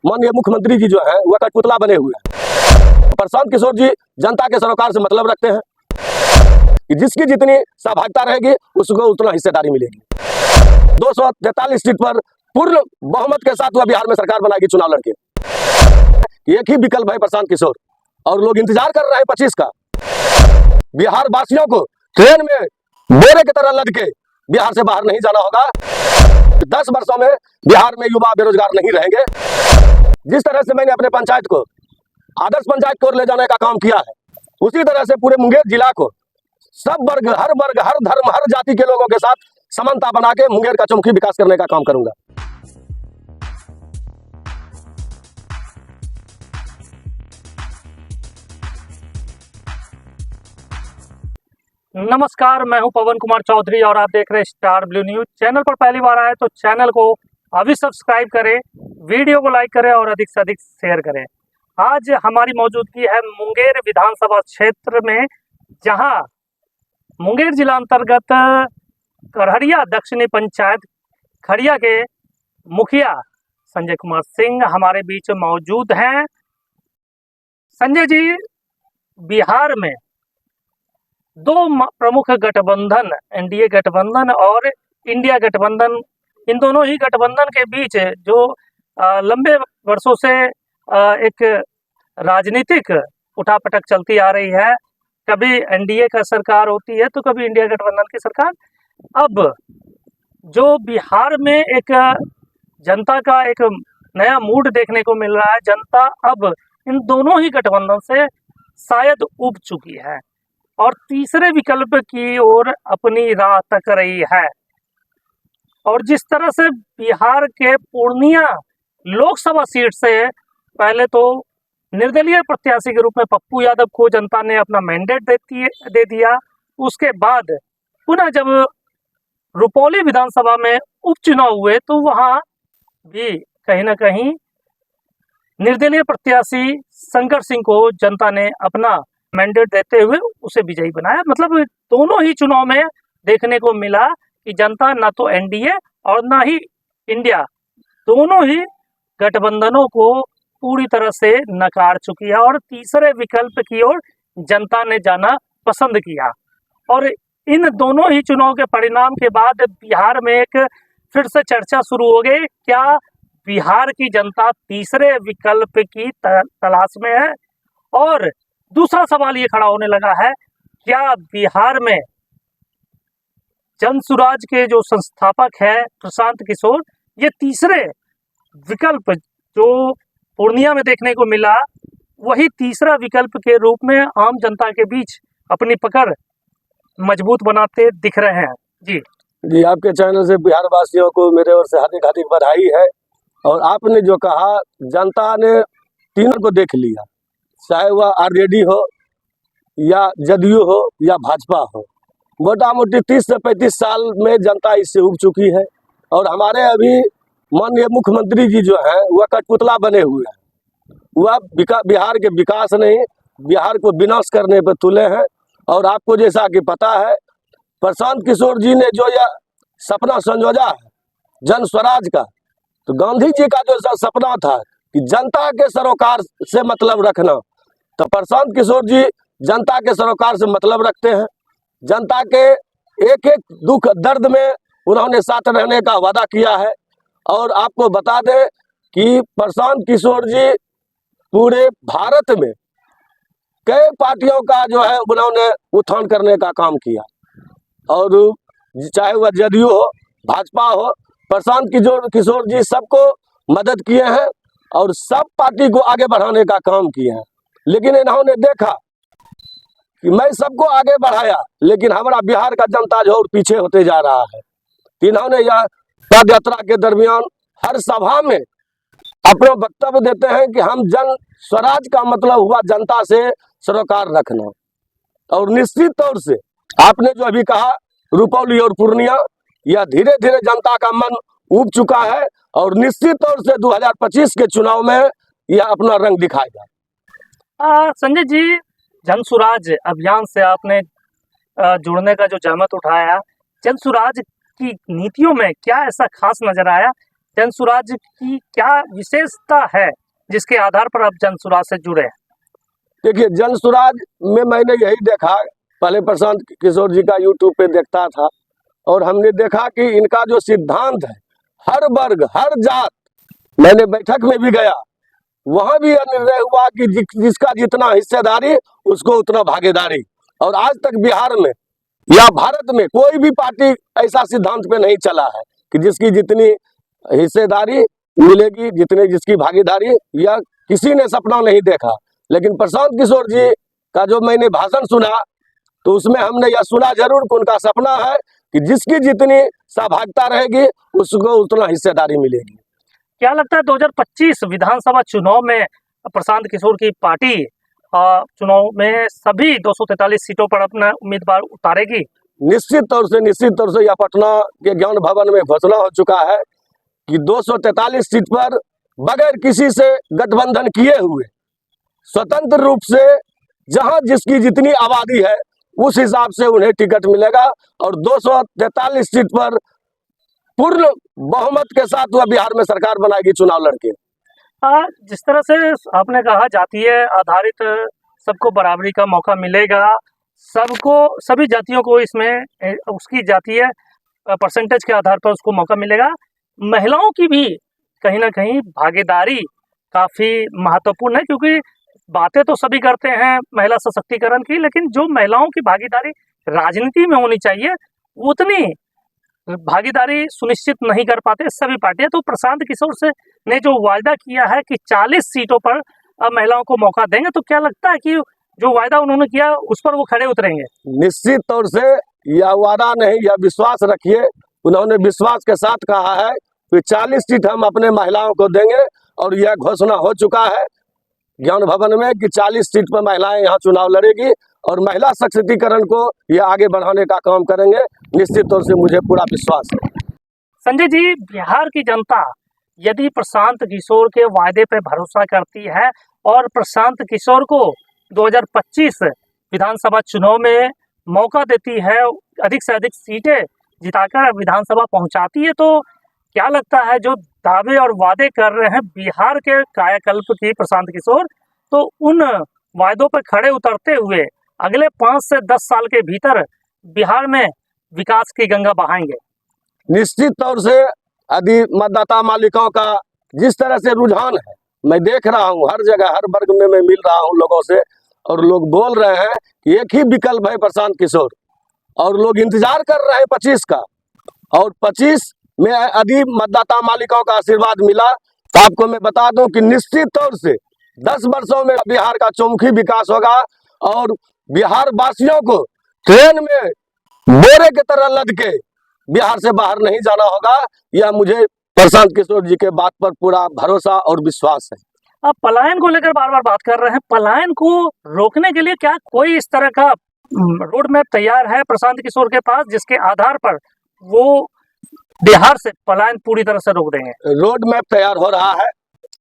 माननीय मुख्यमंत्री जी जो है वह कठपुतला बने हुए हैं। प्रशांत किशोर जी जनता के सरोकार से मतलब रखते हैं कि जिसकी जितनी सहभागिता रहेगी उसको उतना हिस्सेदारी मिलेगी। 243 सीट पर पूर्ण बहुमत के साथ वह बिहार में सरकार बनाएगी चुनाव लड़के। एक ही विकल्प है प्रशांत किशोर, और लोग इंतजार कर रहे हैं 25 का। बिहार वासियों को ट्रेन में बोरे की तरह लद के बिहार से बाहर नहीं जाना होगा। 10 वर्षों में बिहार में युवा बेरोजगार नहीं रहेंगे। जिस तरह से मैंने अपने पंचायत को आदर्श पंचायत की ओर ले जाने का काम किया है, उसी तरह से पूरे मुंगेर जिला को सब वर्ग, हर धर्म, हर जाति के लोगों के साथ समानता बना के मुंगेर का चौमुखी विकास करने का काम करूंगा। नमस्कार, मैं हूं पवन कुमार चौधरी और आप देख रहे हैं स्टार ब्लू न्यूज। चैनल पर पहली बार आए तो चैनल को अभी सब्सक्राइब करें, वीडियो को लाइक करें और अधिक से अधिक शेयर करें। आज हमारी मौजूदगी है मुंगेर विधानसभा क्षेत्र में, जहां मुंगेर जिला अंतर्गत करहरिया दक्षिणी पंचायत खड़िया के मुखिया संजय कुमार सिंह हमारे बीच मौजूद हैं। संजय जी, बिहार में दो प्रमुख गठबंधन, एनडीए गठबंधन और इंडिया गठबंधन, इन दोनों ही गठबंधन के बीच जो लंबे वर्षों से एक राजनीतिक उठापटक चलती आ रही है। कभी एनडीए का सरकार होती है तो कभी इंडिया गठबंधन की सरकार। अब जो बिहार में एक जनता का एक नया मूड देखने को मिल रहा है, जनता अब इन दोनों ही गठबंधन से शायद उब चुकी है और तीसरे विकल्प की ओर अपनी राह तक रही है। और जिस तरह से बिहार के पूर्णिया लोकसभा सीट से पहले तो निर्दलीय प्रत्याशी के रूप में पप्पू यादव को जनता ने अपना मैंडेट दे दिया, उसके बाद पुनः जब रुपौली विधानसभा में उपचुनाव हुए तो वहां भी कहीं ना कहीं निर्दलीय प्रत्याशी शंकर सिंह को जनता ने अपना मैंडेट देते हुए उसे विजयी बनाया। मतलब दोनों ही चुनाव में देखने को मिला कि जनता ना तो एनडीए और ना ही इंडिया, दोनों ही गठबंधनों को पूरी तरह से नकार चुकी है और तीसरे विकल्प की ओर जनता ने जाना पसंद किया। और इन दोनों ही चुनाव के परिणाम के बाद बिहार में एक फिर से चर्चा शुरू हो गई, क्या बिहार की जनता तीसरे विकल्प की तलाश में है? और दूसरा सवाल ये खड़ा होने लगा है, क्या बिहार में जनसुराज के जो संस्थापक है प्रशांत किशोर, ये तीसरे विकल्प जो पूर्णिया में देखने को मिला, वही तीसरा विकल्प के रूप में आम जनता के बीच अपनी पकड़ मजबूत बनाते दिख रहे हैं? जी, आपके चैनल से बिहार वासियों को मेरे ओर से हार्दिक हार्दिक बधाई है। और आपने जो कहा, जनता ने तीनों को देख लिया, चाहे वह आरजेडी हो या जदयू हो या भाजपा हो। मोटा मोटी 30 से 35 साल में जनता इससे उब चुकी है। और हमारे अभी माननीय मुख्यमंत्री जी जो हैं वह कठपुतला बने हुए हैं। वह बिहार के विकास नहीं, बिहार को विनाश करने पर तुले हैं। और आपको जैसा कि पता है, प्रशांत किशोर जी ने जो यह सपना संजोया है जन स्वराज का, तो गांधी जी का जो सपना था कि जनता के सरोकार से मतलब रखना, तो प्रशांत किशोर जी जनता के सरोकार से मतलब रखते हैं। जनता के एक एक दुख दर्द में उन्होंने साथ रहने का वादा किया है। और आपको बता दें कि प्रशांत किशोर जी पूरे भारत में कई पार्टियों का जो है उन्होंने उत्थान करने का काम किया। और चाहे वह जदयू हो, भाजपा हो, प्रशांत किशोर जी सबको मदद किए हैं और सब पार्टी को आगे बढ़ाने का काम किए हैं। लेकिन इन्होंने देखा कि मैं सबको आगे बढ़ाया, लेकिन हमारा बिहार का जनता जो और पीछे होते जा रहा है। इन्होंने यह पद यात्रा के दरमियान हर सभा में अपना वक्तव्य देते हैं कि हम जन स्वराज का मतलब हुआ जनता से सरोकार रखना। और निश्चित तौर से आपने जो अभी कहा, रुपौली और पूर्णिया, यह धीरे धीरे जनता का मन उब चुका है और निश्चित तौर से 2025 के चुनाव में यह अपना रंग दिखाएगा। संजय जी, जनसुराज अभियान से आपने जुड़ने का जो जहमत उठाया, जनसुराज की नीतियों में क्या ऐसा खास नजर आया जनसुराज की क्या विशेषता है जिसके आधार पर आप जनसुराज से जुड़े हैं? देखिए, जनसुराज में मैंने यही देखा, पहले प्रशांत किशोर जी का यूट्यूब पे देखता था और हमने देखा कि इनका जो सिद्धांत है, हर वर्ग हर जात, मैंने बैठक में भी गया, वहां भी यह निर्णय हुआ कि जिसका जितना हिस्सेदारी उसको उतना भागीदारी। और आज तक बिहार में या भारत में कोई भी पार्टी ऐसा सिद्धांत पे नहीं चला है कि जिसकी जितनी हिस्सेदारी मिलेगी, जितने जिसकी भागीदारी, या किसी ने सपना नहीं देखा। लेकिन प्रशांत किशोर जी का जो मैंने भाषण सुना तो उसमें हमने यह सुना जरूर कि उनका सपना है कि जिसकी जितनी सहभागिता रहेगी उसको उतना हिस्सेदारी मिलेगी। क्या लगता है 2025 विधानसभा चुनाव में प्रशांत किशोर की पार्टी चुनाव में सभी 243 सीटों पर अपना उम्मीदवार उतारेगी? निश्चित तौर से यह पटना के ज्ञान भवन में घोषणा हो चुका है कि 243 सीट पर बगैर किसी से गठबंधन किए हुए स्वतंत्र रूप से जहां जिसकी जितनी आबादी है उस हिसाब से उन्हें टिकट मिलेगा और 243 सीट पर पूर्ण बहुमत के साथ वह बिहार में सरकार बनाएगी चुनाव लड़के। जिस तरह से आपने कहा जातीय आधारित सबको बराबरी का मौका मिलेगा, सबको सभी जातियों को इसमें उसकी जातीय परसेंटेज के आधार पर उसको मौका मिलेगा। महिलाओं की भी कहीं ना कहीं भागीदारी काफ़ी महत्वपूर्ण है, क्योंकि बातें तो सभी करते हैं महिला सशक्तिकरण की, लेकिन जो महिलाओं की भागीदारी राजनीति में होनी चाहिए उतनी भागीदारी सुनिश्चित नहीं कर पाते सभी पार्टियां। तो प्रशांत किशोर से ने जो वायदा किया है कि 40 सीटों पर महिलाओं को मौका देंगे, तो क्या लगता है कि जो वायदा उन्होंने किया उस पर वो खड़े उतरेंगे? निश्चित तौर से यह वादा नहीं, यह विश्वास रखिए। उन्होंने विश्वास के साथ कहा है कि 40 सीट हम अपने महिलाओं को देंगे और यह घोषणा हो चुका है ज्ञान भवन में कि 40 सीट पर महिलाएं यहाँ चुनाव लड़ेगी और महिला सशक्तिकरण को यह आगे बढ़ाने का काम करेंगे। निश्चित तौर से मुझे पूरा विश्वास है। संजय जी, बिहार की जनता यदि प्रशांत किशोर के वायदे पर भरोसा करती है और प्रशांत किशोर को 2025 विधानसभा चुनाव में मौका देती है, अधिक से अधिक सीटें जिताकर विधानसभा पहुंचाती है, तो क्या लगता है जो दावे और वादे कर रहे हैं बिहार के कायाकल्प की प्रशांत किशोर, तो उन वायदों पर खड़े उतरते हुए अगले 5 से 10 साल के भीतर बिहार में विकास की गंगा बहाएंगे? निश्चित तौर से यदि मतदाता मालिकों का जिस तरह से रुझान है, मैं देख रहा हूँ हर जगह हर वर्ग में मैं मिल रहा हूँ लोगों से, और लोग बोल रहे हैं कि एक ही विकल्प है प्रशांत किशोर, और लोग इंतजार कर रहे हैं 25 का। और 25 में यदि मतदाता मालिकों का आशीर्वाद मिला तो आपको मैं बता दूं कि निश्चित तौर से 10 वर्षों में बिहार का चौमुखी विकास होगा और बिहार वासियों को ट्रेन में बोरे की तरह लद के बिहार से बाहर नहीं जाना होगा। यह मुझे प्रशांत किशोर जी के बात पर पूरा भरोसा और विश्वास है। अब पलायन को लेकर बार बार बात कर रहे हैं, पलायन को रोकने के लिए क्या कोई इस तरह का रोड मैप तैयार है प्रशांत किशोर के पास जिसके आधार पर वो बिहार से पलायन पूरी तरह से रोक देंगे? रोड मैप तैयार हो रहा है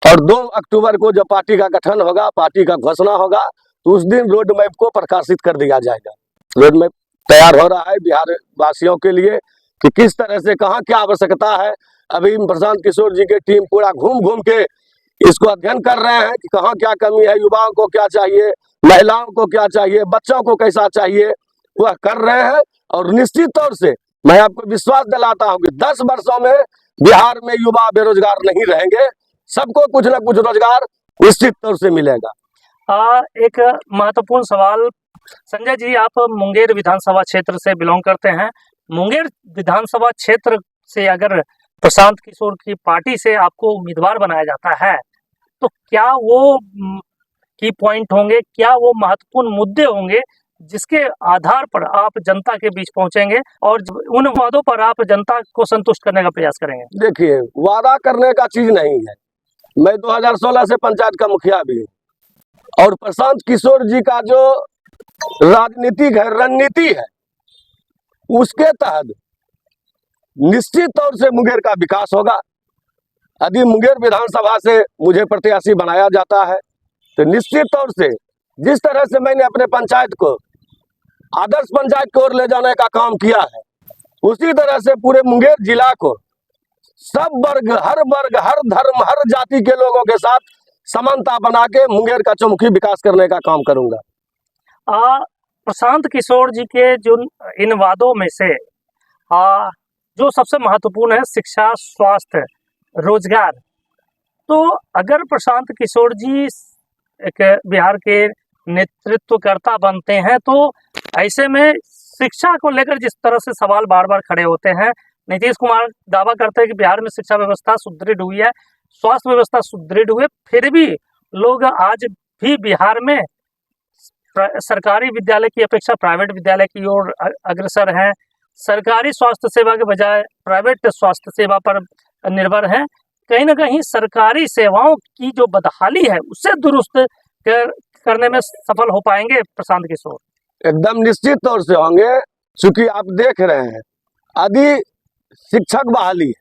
और 2 अक्टूबर को जब पार्टी का गठन होगा, पार्टी का घोषणा होगा, तो उस दिन रोड मैप को प्रकाशित कर दिया जाएगा। रोड मैप तैयार हो रहा है बिहार वासियों के लिए कि किस तरह से कहाँ क्या आवश्यकता है। अभी प्रशांत किशोर जी की टीम पूरा घूम घूम के इसको अध्ययन कर रहे हैं कि कहाँ क्या कमी है, युवाओं को क्या चाहिए, महिलाओं को क्या चाहिए, बच्चों को कैसा चाहिए, वह कर रहे हैं। और निश्चित तौर से मैं आपको विश्वास दिलाता हूं कि 10 वर्षों में बिहार में युवा बेरोजगार नहीं रहेंगे, सबको कुछ न कुछ रोजगार निश्चित तौर से मिलेगा। एक महत्वपूर्ण सवाल, संजय जी, आप मुंगेर विधानसभा क्षेत्र से बिलोंग करते हैं। मुंगेर विधानसभा क्षेत्र से अगर प्रशांत किशोर की पार्टी से आपको उम्मीदवार बनाया जाता है, तो क्या वो की पॉइंट होंगे, क्या वो महत्वपूर्ण मुद्दे होंगे जिसके आधार पर आप जनता के बीच पहुंचेंगे और उन वादों पर आप जनता को संतुष्ट करने का प्रयास करेंगे? देखिए, वादा करने का चीज नहीं है। मैं 2016 से पंचायत का मुखिया भी हूँ और प्रशांत किशोर जी का जो राजनीतिक है, रणनीति है, उसके तहत निश्चित तौर से मुंगेर का विकास होगा। यदि मुंगेर विधानसभा से मुझे प्रत्याशी बनाया जाता है तो निश्चित तौर से जिस तरह से मैंने अपने पंचायत को आदर्श पंचायत की ओर ले जाने का काम किया है, उसी तरह से पूरे मुंगेर जिला को सब वर्ग, हर धर्म, हर जाति के लोगों के साथ समानता बना के मुंगेर का चौमुखी विकास करने का काम करूंगा। प्रशांत किशोर जी के जो इन वादों में से जो सबसे महत्वपूर्ण है शिक्षा, स्वास्थ्य, रोजगार, तो अगर प्रशांत किशोर जी एक बिहार के नेतृत्वकर्ता बनते हैं तो ऐसे में शिक्षा को लेकर जिस तरह से सवाल बार बार खड़े होते हैं, नीतीश कुमार दावा करते हैं कि बिहार में शिक्षा व्यवस्था सुदृढ़ हुई है, स्वास्थ्य व्यवस्था सुदृढ़ हुई है, फिर भी लोग आज भी बिहार में सरकारी विद्यालय की अपेक्षा प्राइवेट विद्यालय की ओर अग्रसर हैं, सरकारी स्वास्थ्य सेवा के बजाय प्राइवेट स्वास्थ्य सेवा पर निर्भर हैं। कहीं ना कहीं सरकारी सेवाओं की जो बदहाली है उससे दुरुस्त करने में सफल हो पाएंगे प्रशांत किशोर? एकदम निश्चित तौर से होंगे, चूंकि आप देख रहे हैं यदि शिक्षक बहाली है,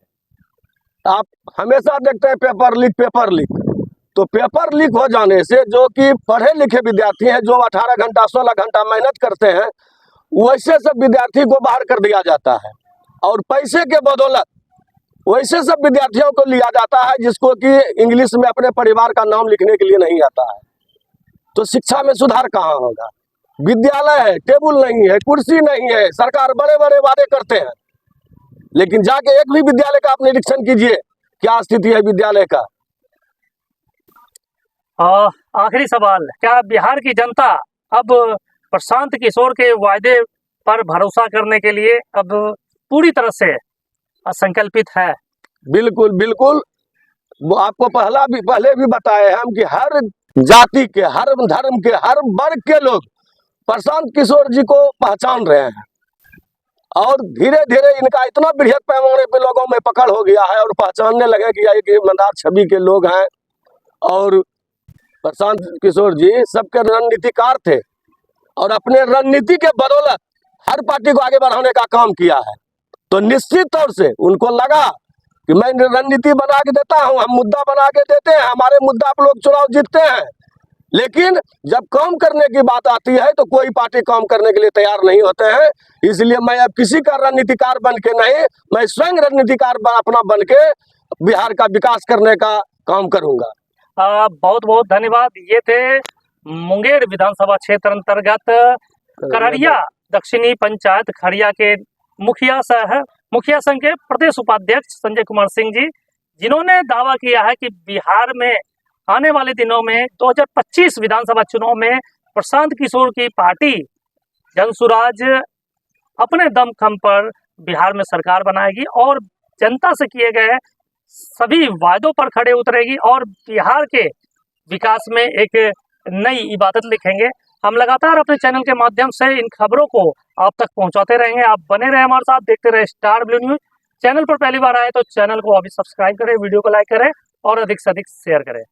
आप हमेशा देखते हैं पेपर लीक, तो पेपर लीक हो जाने से जो कि पढ़े लिखे विद्यार्थी हैं, जो 18 घंटा 16 घंटा मेहनत करते हैं, वैसे सब विद्यार्थी को बाहर कर दिया जाता है और पैसे के बदौलत वैसे सब विद्यार्थियों को लिया जाता है जिसको कि इंग्लिश में अपने परिवार का नाम लिखने के लिए नहीं आता है। तो शिक्षा में सुधार कहाँ होगा? विद्यालय है, टेबल नहीं है, कुर्सी नहीं है, सरकार बड़े बड़े वादे करते हैं, लेकिन जाके एक भी विद्यालय का आप निरीक्षण कीजिए, क्या स्थिति है विद्यालय का। आखिरी सवाल, क्या बिहार की जनता अब प्रशांत किशोर के वायदे पर भरोसा करने के लिए अब पूरी तरह से संकल्पित है? बिल्कुल बिल्कुल, वो आपको पहले भी बताए हम कि हर जाति के, हर धर्म के, हर वर्ग के लोग प्रशांत किशोर जी को पहचान रहे हैं और धीरे धीरे इनका इतना बृहद पैमाने पे लोगों में पकड़ हो गया है और पहचानने लगे कि ये ईमानदार छवि के लोग हैं। और प्रशांत किशोर जी सबके रणनीतिकार थे और अपने रणनीति के बदौलत हर पार्टी को आगे बढ़ाने का काम किया है। तो निश्चित तौर से उनको लगा कि मैं रणनीति बना के देता हूं, हम मुद्दा बना के देते हैं, हमारे मुद्दा पर लोग चुनाव जीतते हैं, लेकिन जब काम करने की बात आती है तो कोई पार्टी काम करने के लिए तैयार नहीं होते हैं। इसलिए मैं अब किसी का रणनीतिकार बन के नहीं, मैं स्वयं रणनीतिकार अपना बन के बिहार का विकास करने का काम करूंगा। बहुत बहुत धन्यवाद। ये थे मुंगेर विधानसभा क्षेत्र अंतर्गत करहरिया दक्षिणी पंचायत खड़िया के मुखिया संघ के प्रदेश उपाध्यक्ष संजय कुमार सिंह जी, जिन्होंने दावा किया है कि बिहार में आने वाले दिनों में 2025 विधानसभा चुनाव में प्रशांत किशोर की पार्टी जनसुराज अपने दमखम पर बिहार में सरकार बनाएगी और जनता से किए गए सभी वायदों पर खड़े उतरेगी और बिहार के विकास में एक नई इबादत लिखेंगे। हम लगातार अपने चैनल के माध्यम से इन खबरों को आप तक पहुंचाते रहेंगे। आप बने रहे हमारे साथ, देखते रहे स्टार ब्लू न्यूज। चैनल पर पहली बार आए तो चैनल को अभी सब्सक्राइब करें, वीडियो को लाइक करें और अधिक से अधिक शेयर करें।